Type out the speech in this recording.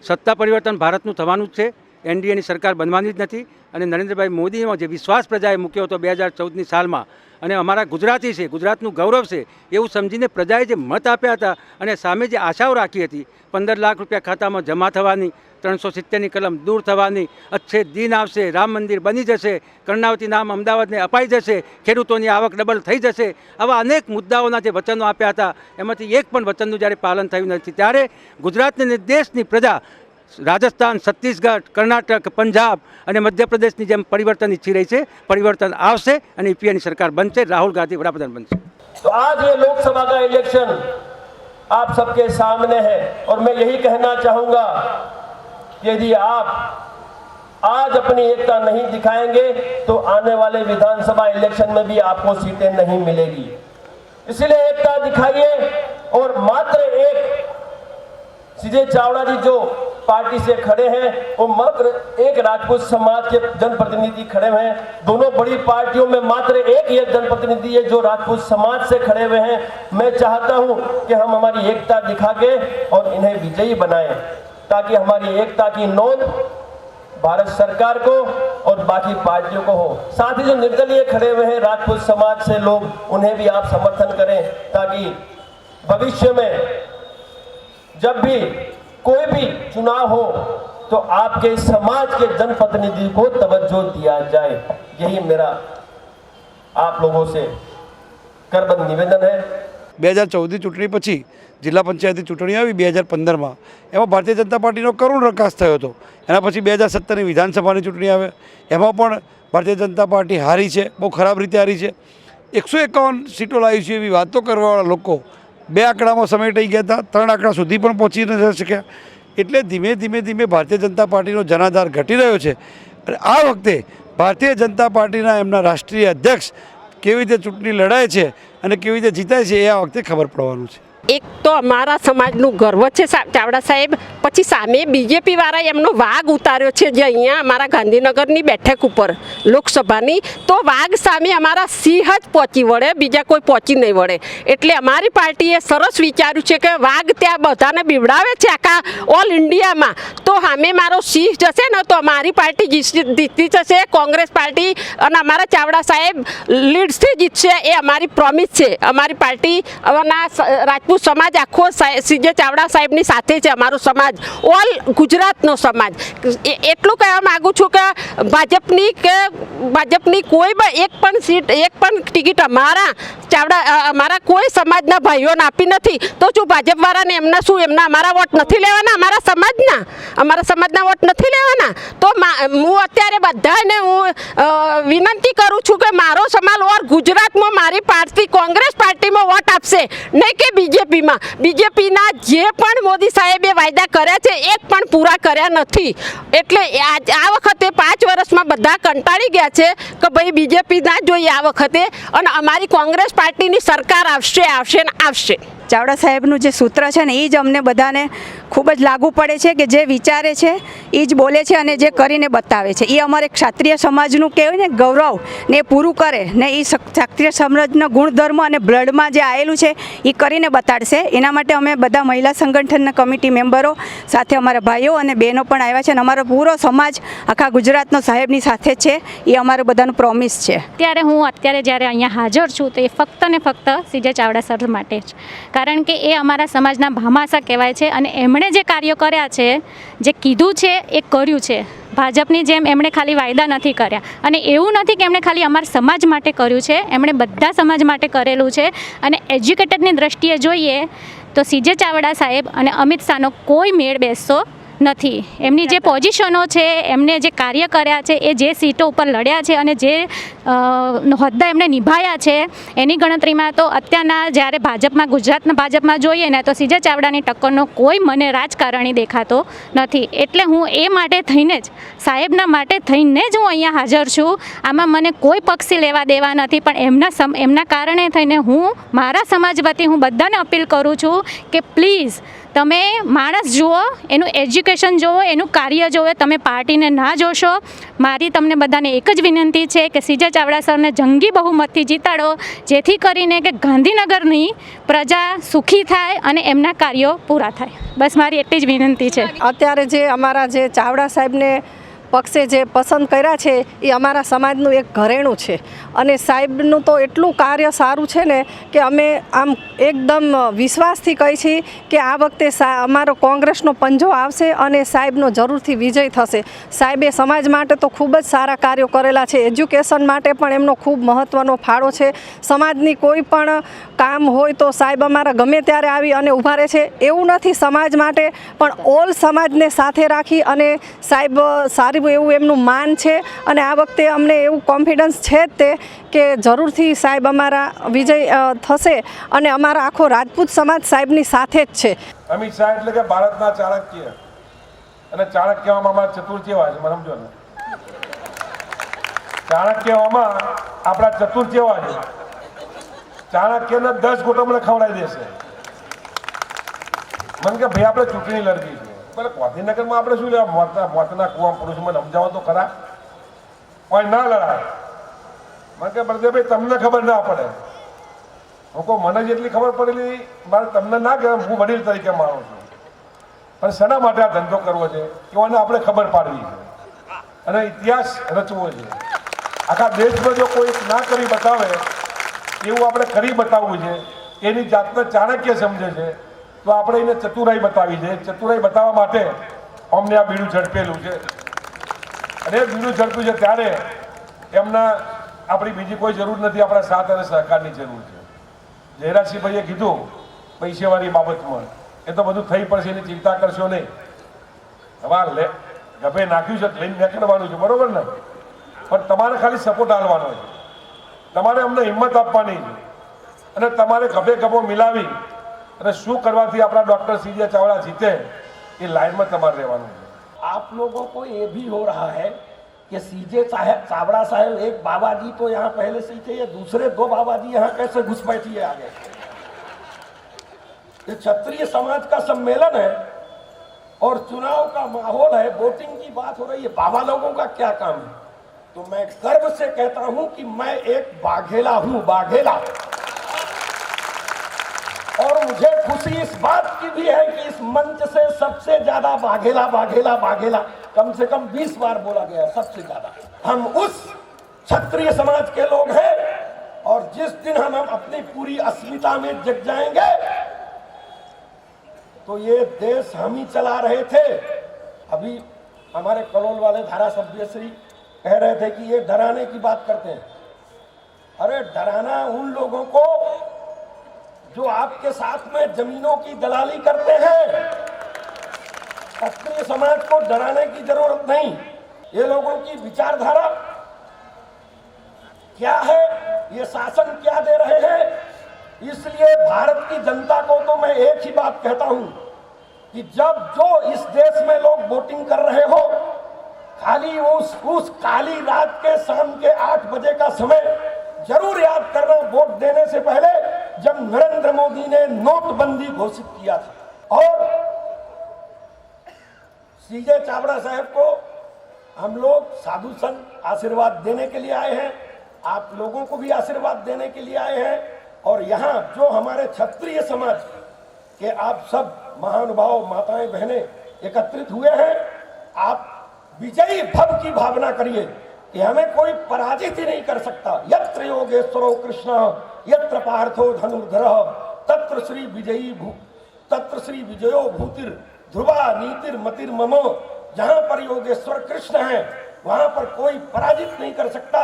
સત્તા પરિવર્તન ભારતનું થવાનું જ છે. એનડીએની સરકાર બનવાની જ નથી અને નરેન્દ્રભાઈ મોદીનો જે વિશ્વાસ પ્રજાએ મૂક્યો હતો 2014ની સાલમાં અને અમારા ગુજરાતી છે, ગુજરાતનું ગૌરવ છે એવું સમજીને પ્રજાએ જે મત આપ્યા હતા અને સામે જે આશાઓ રાખી હતી 15 લાખ રૂપિયા ખાતામાં જમા થવાની, 370ની કલમ દૂર થવાની, અચ્છે દિન આવશે, રામ મંદિર બની જશે, કર્ણાવતી નામ અમદાવાદને અપાઈ જશે, ખેડૂતોની આવક ડબલ થઈ જશે, આવા અનેક મુદ્દાઓના જે વચનો આપ્યા હતા એમાંથી એક પણ વચનનું જ્યારે પાલન થયું નથી ત્યારે ગુજરાતની દેશની પ્રજા રાજસ્થાન, છત્તીસગઢ, કર્ણાટક, પંજાબ અને મધ્યપ્રદેશની જેમ પરિવર્તન ઈચ્છી રહી છે. પરિવર્તન આવશે અને ઈપીએની સરકાર બનશે, રાहुल गांधी वडाप्रधान बनसे. तो आज ये लोकसभा का इलेक्शन आप सबके सामने है और मैं यही कहना चाहूंगा कि यदि आप आज अपनी एकता नहीं दिखाएंगे तो आने वाले विधानसभा इलेक्शन में भी आपको सीटें नहीं मिलेगी. इसलिए एकता दिखाइए और मात्र एक सीधे चावड़ा जी जो पार्टी से खड़े हैं वो मात्र एक राजपूत समाज के जनप्रतिनिधि खड़े हुए हैं. दोनों बड़ी पार्टियों में मात्र एक ये जनप्रतिनिधि है जो राजपूत समाज से खड़े हुए हैं. मैं चाहता हूं कि हम हमारी एकता दिखा के और इन्हें विजयी बनाएं ताकि हमारी एकता की नोंद भारत सरकार को और बाकी पार्टियों को हो. साथ ही जो निर्दलीय खड़े हुए हैं राजपूत समाज से लोग, उन्हें भी आप समर्थन करें ताकि भविष्य में जब भी कोई भी चुनाव हो तो आपके समाज के जनप्रतिनिधि को तवज्जो दिया जाए. यही मेरा आप लोगों से करबद्ध निवेदन है. 2014 ચૂંટણી પછી જિલ્લા પંચાયતની ચૂંટણી આવી 2015માં, એમાં ભારતીય જનતા પાર્ટીનો કરુણ પ્રકાશ થયો હતો. એના પછી 2017ની વિધાનસભાની ચૂંટણી આવે, એમાં પણ ભારતીય જનતા પાર્ટી હારી છે, બહુ ખરાબ રીતે હારી છે. 151 સીટો લાવી છે એવી વાતો કરવાવાળા લોકો 2 આંકડામાં સમેટાઈ ગયા હતા, 3 આંકડા સુધી પણ પહોંચી નથી શક્યા. એટલે ધીમે ધીમે ભારતીય જનતા પાર્ટીનો જનાધાર ઘટી રહ્યો છે. અને આ વખતે ભારતીય જનતા પાર્ટીના એમના રાષ્ટ્રીય અધ્યક્ષ કેવી રીતે ચૂંટણી લડાય છે અને કેવી રીતે જીતાય છે એ આ વખતે ખબર પડવાનું છે. એક તો અમારા સમાજનું ગર્વ છે ચાવડા સાહેબ, પછી સામે બીજેપી વાળા એમનો વાઘ ઉતાર્યો છે જે અહીંયા અમારા ગાંધીનગરની બેઠક ઉપર લોકસભાની, તો વાઘ સામે અમારા સિંહ જ પહોંચી વળે, બીજા કોઈ પહોંચી નહીં વળે. એટલે અમારી પાર્ટીએ સરસ વિચાર્યું છે કે વાઘ ત્યાં બધાને બીવડાવે છે આખા ઓલ ઇન્ડિયામાં, તો સામે મારો સિંહ જશે ને તો અમારી પાર્ટી જીતી જશે, કોંગ્રેસ પાર્ટી અને અમારા ચાવડા સાહેબ લીડ્સથી જીતશે એ અમારી પ્રોમિસ છે. અમારી પાર્ટી રાજપૂત સમાજ આખો સીજે ચાવડા સાહેબની સાથે છે. અમારો સમાજ ઓલ ગુજરાતનો સમાજ. એટલું કહેવા માગું છું કે ભાજપની કોઈ એક પણ સીટ, એક પણ ટિકિટ અમારા કોઈ સમાજના ભાઈઓને આપી નથી. તો શું ભાજપવાળાને એમના શું અમારા વોટ નથી લેવાના? અમારા સમાજના વોટ નથી લેવાના? તો હું અત્યારે બધાને હું વિનંતી કરું છું કે મારો સમાજ ઓર ગુજરાતમાં મારી પાર્ટી કોંગ્રેસ પાર્ટીમાં વોટ આપશે, નહીં કે બીજેપીના જે પણ મોદી સાહેબે વાયદા કર્યા છે એક પણ પૂરા કર્યા નથી. એટલે આ વખતે 5 વર્ષમાં બધા કંટાળી ગયા છે કે ભાઈ બીજેપી ના જોઈએ આ વખતે, અને અમારી કોંગ્રેસ પાર્ટીની સરકાર આવશે ને આવશે. ચાવડા સાહેબનું જે સૂત્ર છે ને એ જ અમને બધાને ખૂબ જ લાગુ પડે છે કે જે વિચારે છે એ જ બોલે છે અને જે કરીને બતાવે છે. એ અમારે ક્ષત્રિય સમાજનું કહેવાય ને ગૌરવ ને પૂરું કરે ને એ ક્ષત્રિય સમાજના ગુણધર્મ અને બ્લડમાં જે આવેલું છે એ કરીને બતાડશે. એના માટે અમે બધા મહિલા સંગઠનના કમિટી મેમ્બરો સાથે અમારા ભાઈઓ અને બહેનો પણ આવ્યા છે અને અમારો પૂરો સમાજ આખા ગુજરાતનો સાહેબની સાથે છે. એ અમારું બધાનું પ્રોમિસ છે. અત્યારે જ્યારે અહીંયા હાજર છું તો એ ફક્ત ને ફક્ત સીજે ચાવડા સર માટે જ, કારણ કે એ અમારા સમાજના ભામાસા કહેવાય છે અને એમણે જે કાર્યો કર્યા છે, જે કીધું છે એ કર્યું છે. ભાજપની જેમ એમણે ખાલી વાયદા નથી કર્યા અને એવું નથી કે એમણે ખાલી અમારા સમાજ માટે કર્યું છે, એમણે બધા સમાજ માટે કરેલું છે. અને એજ્યુકેટેડની દ્રષ્ટિએ જોઈએ તો સીજે ચાવડા સાહેબ અને અમિત શાહનો કોઈ મેળ બેસતો નથી. એમની જે પોઝિશનો છે, એમને જે કાર્ય કર્યા છે, એ જે સીટો ઉપર લડ્યા છે અને જે હોદ્દા એમણે નિભાયા છે એની ગણતરીમાં તો અત્યારના જ્યારે ગુજરાતના ભાજપમાં જોઈએ ને તો સીજે ચાવડાની ટક્કરનો કોઈ મને રાજકારણી દેખાતો નથી. એટલે હું એ માટે થઈને જ, સાહેબના માટે થઈને જ હું અહીંયા હાજર છું. આમાં મને કોઈ પક્ષી લેવા દેવા નથી, પણ એમના કારણે થઈને હું મારા સમાજ વતી હું બધાને અપીલ કરું છું કે પ્લીઝ તમે માણસ જુઓ, એનું એજ્યુકેશન જુઓ, એનું કાર્ય જુઓ, તમે પાર્ટીને ના જોશો. મારી તમને બધાને એક જ વિનંતી છે કે સીજે ચાવડા સરને જંગી બહુમતથી જીતાડો, જેથી કરીને કે ગાંધીનગરની પ્રજા સુખી થાય અને એમના કાર્યો પૂરા થાય. બસ મારી એટલી જ વિનંતી છે. અત્યારે જે અમારા જે ચાવડા સાહેબને પક્ષે જે પસંદ કર્યા છે એ અમારા સમાજનું એક ઘરેણું છે અને સાહેબનું તો એટલું કાર્ય સારું છે ને કે અમે આમ એકદમ વિશ્વાસથી કહી છીએ કે આ વખતે અમારો કોંગ્રેસનો પંજો આવશે અને સાહેબનો જરૂરથી વિજય થશે. સાહેબે સમાજ માટે તો ખૂબ જ સારા કાર્યો કરેલા છે. એજ્યુકેશન માટે પણ એમનો ખૂબ મહત્ત્વનો ફાળો છે. સમાજની કોઈ પણ કામ હોય તો સાહેબ અમારા ગમે ત્યારે આવી અને ઊભા રહે છે. એવું નથી સમાજ માટે પણ ઓલ સમાજને સાથે રાખી અને સાહેબ સારી એવું એમનું માન છે અને આ વખતે અમને એવું કોન્ફિડન્સ છે જ તે કે જરૂરથી સાહેબ અમારા વિજય થશે અને અમારા આખો રાજપૂત સમાજ સાહેબની સાથે જ છે. અમિત શાહ એટલે કે ભારતના ચાણક્ય, અને ચાણક્યમાં અમારા ચતુર કેવા છે, મને સમજો ને, ચાણક્યમાં આપણા ચતુર કેવા છે. ચાણક્યને 10 ગોટો મને ખવડાવી દેશે. મને કે ભાઈ આપણે ચૂંટણી લડવી છે. એટલે ગાંધીનગરમાં આપણે શું લેવા મોતના કુવા પુરુષ, મને સમજાવો તો ખરા. કોઈ ના લડાય. મને કે બળદેવભાઈ તમને ખબર ના પડે. હું કહું મને જેટલી ખબર પડેલી મારે તમને ના કહેવાય, હું વડીલ તરીકે માનું છું. પણ શેના માટે આ ધંધો કરવો છે એવાને આપણે ખબર પાડવી છે અને ઇતિહાસ રચવો છે. આખા દેશમાં જો કોઈ ના કરી બતાવે એવું આપણે કરી બતાવવું છે. એની જાતને ચાણક્ય સમજે છે તો આપણે એને ચતુરાઈ બતાવી છે. ચતુરાઈ બતાવવા માટે અમને આ બીડું ઝડપેલું છે અને એ બીડું ઝડપ્યું છે ત્યારે એમના આપણી બીજી કોઈ જરૂર નથી, આપણા સાથ અને સહકારની જરૂર છે. જયરાજસિંહભાઈએ કીધું પૈસાવાળી બાબતમાં એ તો બધું થઈ પડશે, એની ચિંતા કરશો નહીં. હવે ગભે નાખ્યું છે લઈને નીકળવાનું છે, બરોબર ને? પણ તમારે ખાલી સપોર્ટ આપવાનો છે, તમારે અમને હિંમત આપવાની છે અને તમારે ગભે ગભો મિલાવી અને શું કરવાથી આપણા ડॉक्टर સીજે ચાવડા જીતે એ લાઈનમાં તમારે રહેવાનું છે. आप लोगों को ये भी हो रहा है कि सीजे चावड़ा साहब एक बाबा जी तो यहाँ पहले से ही थे, ये दूसरे 2 बाबा जी यहाँ कैसे घुसपैठिए आगे. ये क्षत्रिय समाज का सम्मेलन है और चुनाव का माहौल है, वोटिंग की बात हो रही है. बाबा लोगों का क्या काम है? तो मैं गर्व से कहता हूं कि मैं एक बाघेला हूं, बाघेला. और मुझे खुशी इस बात की भी है कि इस मंच से सबसे ज्यादा बाघेला बाघेला बाघेला कम से कम 20 बार बोला गया, सबसे ज्यादा. हम उस क्षत्रिय समाज के लोग हैं और जिस दिन हम अपनी पूरी अस्मिता में जग जाएंगे तो ये देश हम ही चला रहे थे. अभी हमारे कलोल वाले धारासभ्य श्री कह रहे थे कि ये डराने की बात करते हैं. अरे डराना उन लोगों को जो आपके साथ में जमीनों की दलाली करते हैं. क्षत्रिय समाज को डराने की जरूरत नहीं. ये लोगों की विचारधारा क्या है, ये शासन क्या दे रहे हैं. इसलिए भारत की जनता को तो मैं एक ही बात कहता हूं कि जब जो इस देश में लोग वोटिंग कर रहे हो, खाली उस काली रात के शाम के 8 बजे का समय जरूर याद करना, वोट देने से पहले जब नरेंद्र मोदी ने नोटबंदी घोषित किया था. और सीजे चावड़ा साहब को हम लोग साधु संत आशीर्वाद देने के लिए आए हैं, आप लोगों को भी आशीर्वाद देने के लिए आए हैं. और यहाँ जो हमारे क्षत्रिय समाज के आप सब महानुभाव माताएं बहनें एकत्रित हुए हैं, आप विजयी भव की भावना करिए कि हमें कोई पराजित ही नहीं कर सकता. यत्र योगेश्वरो कृष्ण यत्र पार्थो धनुर्धरः तत्र श्री विजयो भूतिर ध्रुवा नीतिर मतिर ममो. जहां पर योगेश्वर कृष्ण है वहां पर कोई पराजित नहीं कर सकता.